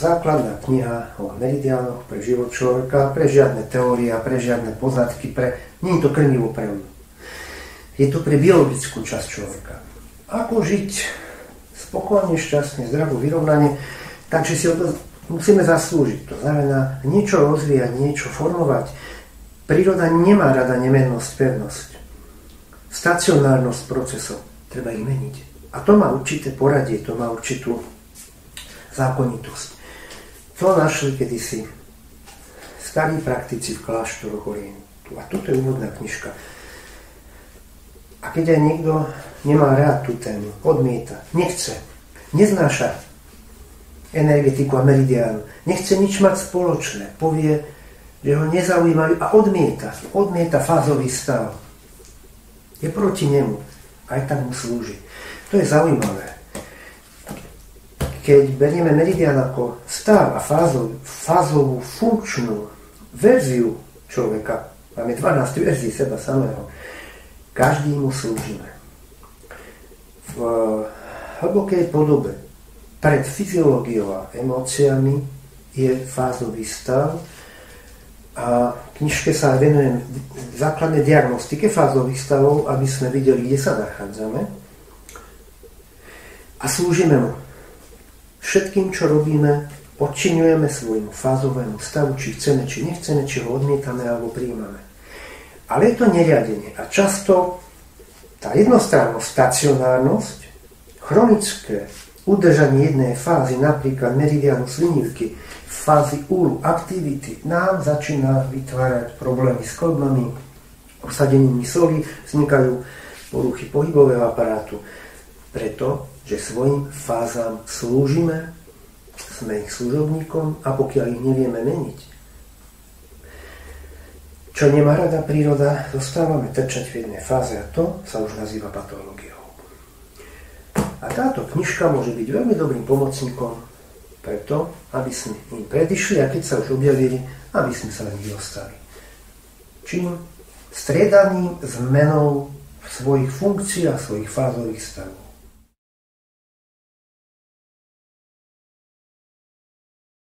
základná kniha o meridiánoch pre život človeka, pre žiadne teórie, pre žiadne poznatky, nie je to krmivo pre mňa. Je to pre biologickú časť človeka. Ako žiť spokojne, šťastne, zdravo, vyrovnanie, takže si o to musíme zaslúžiť. To znamená niečo rozvíjať, niečo formovať. Príroda nemá rada nemennosť, pevnosť. Stacionárnosť procesov. Treba ich meniť. A to má určité poradie, to má určitú zákonitosť. To našli kedysi starí praktici v kláštoroch Orientu. A toto je úvodná knižka. A keď aj niekto nemá rád tú tému, odmieta, nechce, neznáša energetiku a meridiánu, nechce nič mať spoločné, povie, že ho nezaujímajú a odmieta fázový stav. Je proti nemu, aj tak mu slúži. To je zaujímavé. Keď berieme meridián ako stav a fázovú funkčnú verziu človeka, máme 12 verzií seba samého, každý mu slúžime. V hlbokej podobe pred fyziológiou a emóciami je fázový stav a v knižke sa venujem základnej diagnostike fázových stavov, aby sme videli, kde sa nachádzame a slúžime mu. Všetkým, čo robíme, podčiňujeme svojmu fázovému stavu, či chceme, či nechceme, či ho odmietame alebo prijímame. Ale je to neriadenie a často tá jednostrannosť, stacionárnosť, chronické udržanie jednej fázy, napríklad meridiánu slinivky, fázy úlu, aktivity, nám začína vytvárať problémy s klbami, obsadením soli, vznikajú poruchy pohybového aparátu. Pretože svojim fázám slúžime, sme ich služobníkom a pokiaľ ich nevieme meniť, čo nemá rada príroda, zostávame trčať v jednej fáze a to sa už nazýva patológiou. A táto knižka môže byť veľmi dobrým pomocníkom preto, aby sme im predišli a keď sa už objavili, aby sme sa len dostali. Čím? Striedaním zmenou svojich funkcií a svojich fázových stavov.